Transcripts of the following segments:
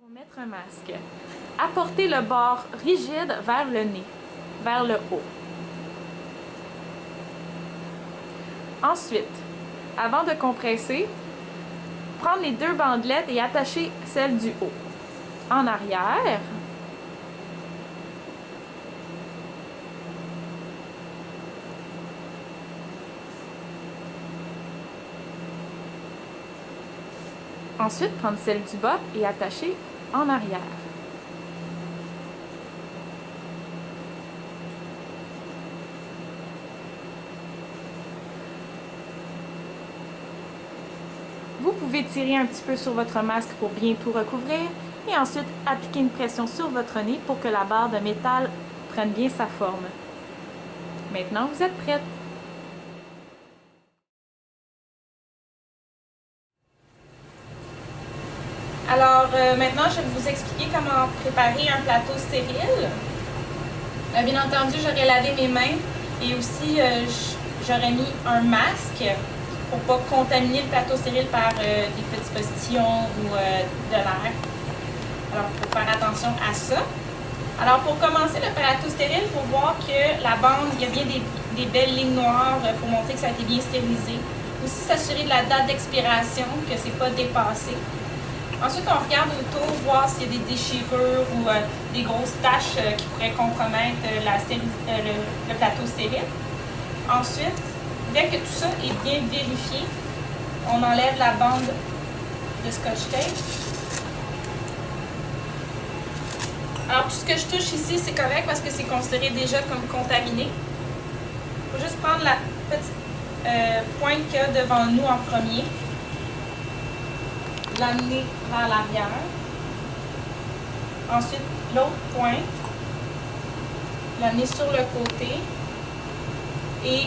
Pour mettre un masque, apportez le bord rigide vers le nez, vers le haut. Ensuite, avant de compresser, prendre les deux bandelettes et attacher celle du haut. En arrière. Ensuite, prendre celle du bas et attacher en arrière. Vous pouvez tirer un petit peu sur votre masque pour bien tout recouvrir et ensuite appliquer une pression sur votre nez pour que la barre de métal prenne bien sa forme. Maintenant, vous êtes prête. Alors, maintenant, je vais vous expliquer comment préparer un plateau stérile. Bien entendu, j'aurais lavé mes mains et aussi j'aurais mis un masque pour ne pas contaminer le plateau stérile par des petites postillons ou de l'air. Alors, il faut faire attention à ça. Alors, pour commencer le plateau stérile, il faut voir que la bande, il y a bien des belles lignes noires pour montrer que ça a été bien stérilisé. Aussi, s'assurer de la date d'expiration, que ce n'est pas dépassé. Ensuite, on regarde autour, voir s'il y a des déchirures ou des grosses taches qui pourraient compromettre le plateau stérile. Ensuite, dès que tout ça est bien vérifié, on enlève la bande de scotch tape. Alors, tout ce que je touche ici, c'est correct parce que c'est considéré déjà comme contaminé. Il faut juste prendre la petite pointe qu'il y a devant nous en premier. L'amener vers l'arrière. Ensuite, l'autre pointe, l'amener sur le côté. Et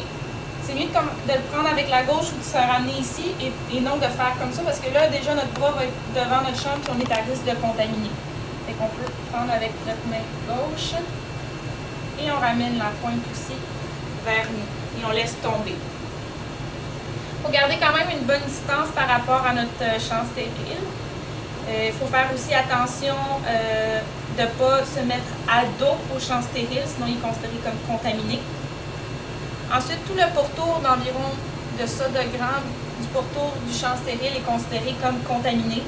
c'est mieux de le prendre avec la gauche ou de se ramener ici et non de faire comme ça parce que là, déjà, notre bras va être devant notre chambre et on est à risque de contaminer. Fait qu'on peut prendre avec notre main gauche et on ramène la pointe aussi vers nous et on laisse tomber. Il faut garder quand même une bonne distance par rapport à notre champ stérile. Il faut faire aussi attention de ne pas se mettre à dos au champ stérile, sinon il est considéré comme contaminé. Ensuite, tout le pourtour d'environ de ça de grand du pourtour du champ stérile est considéré comme contaminé.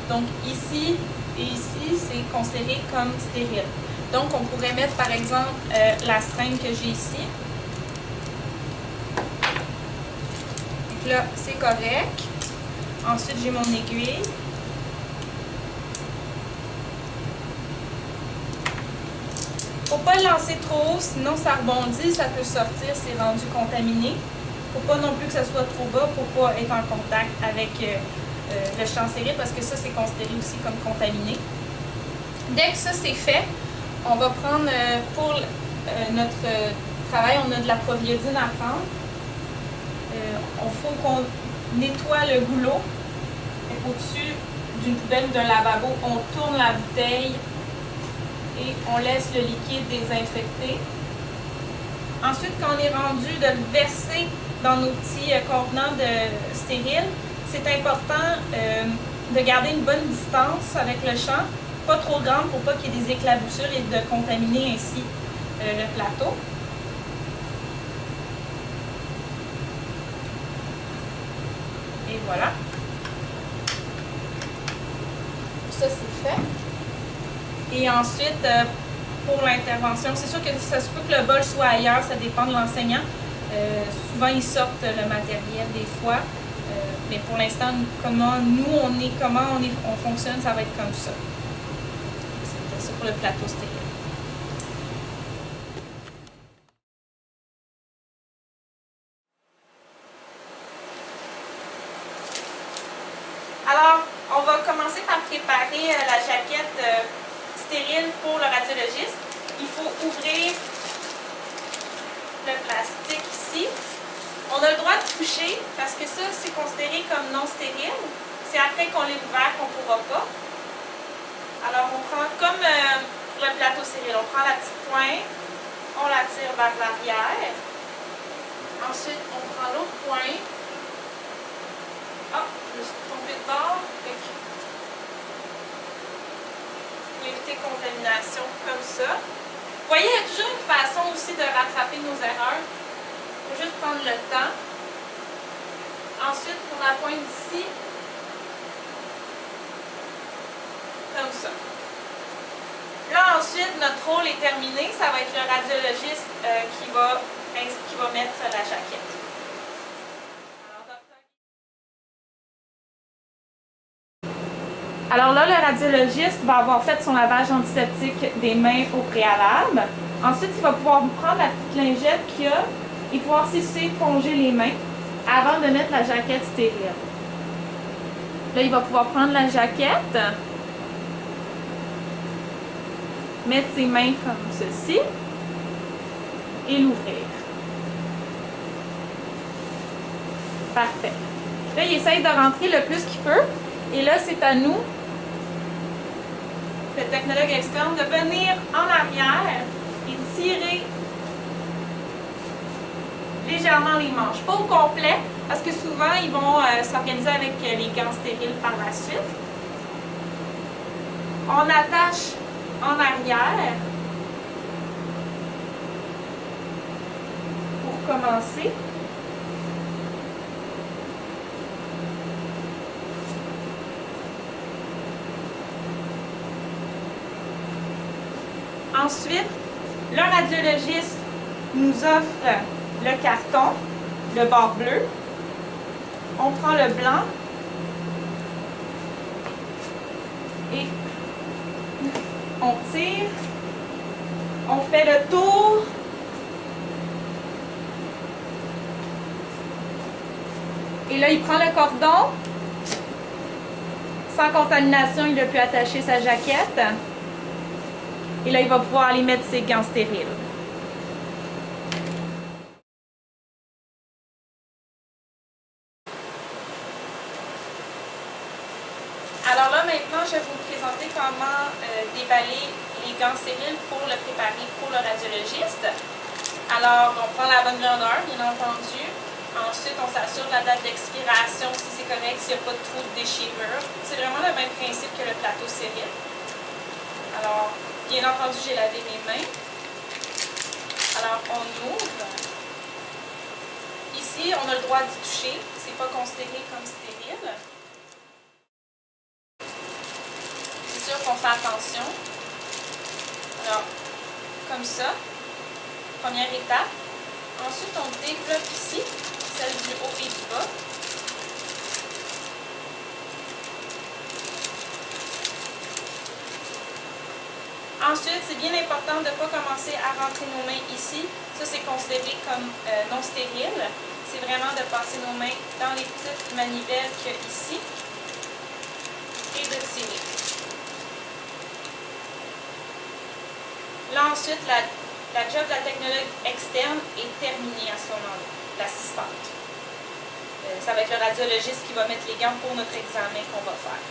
Donc ici et ici, c'est considéré comme stérile. Donc on pourrait mettre par exemple la seringue que j'ai ici. Là, c'est correct. Ensuite, j'ai mon aiguille. Faut pas le lancer trop haut, sinon ça rebondit, ça peut sortir, c'est rendu contaminé. Faut pas non plus que ça soit trop bas pour pas être en contact avec le champ stérile parce que ça, c'est considéré aussi comme contaminé. Dès que ça, c'est fait, on va prendre pour notre travail, on a de la proviodine à prendre. Il faut qu'on nettoie le goulot. Au-dessus d'une poubelle ou d'un lavabo, on tourne la bouteille et on laisse le liquide désinfecter. Ensuite, quand on est rendu de le verser dans nos petits contenants stériles, c'est important de garder une bonne distance avec le champ, pas trop grande pour pas qu'il y ait des éclaboussures et de contaminer ainsi le plateau. Et voilà. Ça, c'est fait. Et ensuite, pour l'intervention, c'est sûr que ça se peut que le bol soit ailleurs, ça dépend de l'enseignant. Souvent, ils sortent le matériel des fois. Mais pour l'instant, comment on fonctionne, ça va être comme ça. C'est ça pour le plateau stérile. Alors, on va commencer par préparer la jaquette stérile pour le radiologiste. Il faut ouvrir le plastique ici. On a le droit de toucher parce que ça, c'est considéré comme non stérile. C'est après qu'on l'ait ouvert qu'on ne pourra pas. Alors, on prend comme le plateau stérile. On prend la petite pointe, on la tire vers l'arrière. Ensuite, on prend l'autre pointe. Ah, je me suis trompée de bord. pour éviter contamination comme ça. Vous voyez, il y a toujours une façon aussi de rattraper nos erreurs. Il faut juste prendre le temps. Ensuite, pour la pointe d'ici, comme ça. Là, ensuite, notre rôle est terminé. Ça va être le radiologiste qui va mettre la jaquette. Alors là, le radiologiste va avoir fait son lavage antiseptique des mains au préalable. Ensuite, il va pouvoir prendre la petite lingette qu'il y a et pouvoir s'éponger les mains avant de mettre la jaquette stérile. Là, il va pouvoir prendre la jaquette, mettre ses mains comme ceci et l'ouvrir. Parfait. Là, il essaye de rentrer le plus qu'il peut. Et là, c'est à nous, le technologue externe, de venir en arrière et de tirer légèrement les manches. Pas au complet, parce que souvent, ils vont s'organiser avec les gants stériles par la suite. On attache en arrière pour commencer. Ensuite, le radiologiste nous offre le carton, le bord bleu. On prend le blanc et on tire. On fait le tour. Et là, il prend le cordon. Sans contamination, il a pu attacher sa jaquette. Et là, il va pouvoir aller mettre ses gants stériles. Alors là, maintenant, je vais vous présenter comment déballer les gants stériles pour le préparer pour le radiologiste. Alors, on prend la bonne grandeur, bien entendu. Ensuite, on s'assure de la date d'expiration, si c'est correct, s'il n'y a pas de trou de déchirure. C'est vraiment le même principe que le plateau stérile. Alors, bien entendu, j'ai lavé mes mains. Alors, on ouvre. Ici, on a le droit d'y toucher. C'est pas considéré comme stérile. C'est sûr qu'on fait attention. Alors, comme ça. Première étape. Ensuite, on développe ici, celle du haut et du bas. Ensuite, c'est bien important de ne pas commencer à rentrer nos mains ici. Ça, c'est considéré comme non stérile. C'est vraiment de passer nos mains dans les petites manivelles qu'il y a ici et de tirer. Là, ensuite, la job de la technologue externe est terminée à ce moment-là, l'assistante. Ça va être le radiologiste qui va mettre les gants pour notre examen qu'on va faire.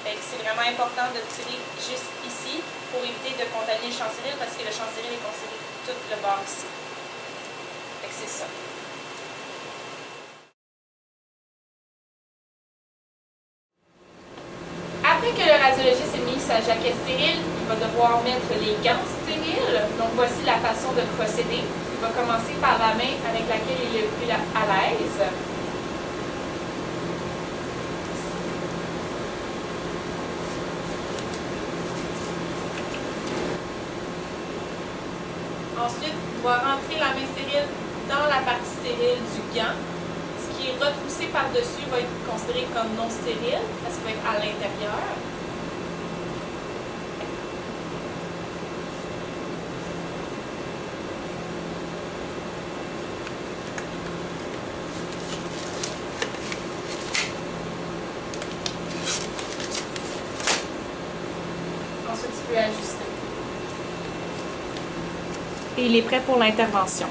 C'est vraiment important de tirer juste ici pour éviter de contaminer le champ stérile parce que le champ stérile est considéré tout le bord ici. C'est ça. Après que le radiologiste ait mis sa jaquette stérile, il va devoir mettre les gants stériles. Donc voici la façon de procéder. Il va commencer par la main avec laquelle il est le plus à l'aise. Ensuite, il va rentrer la main stérile dans la partie stérile du gant. Ce qui est retroussé par-dessus va être considéré comme non stérile, parce qu'il va être à l'intérieur. Ensuite, tu peux ajuster. Et il est prêt pour l'intervention.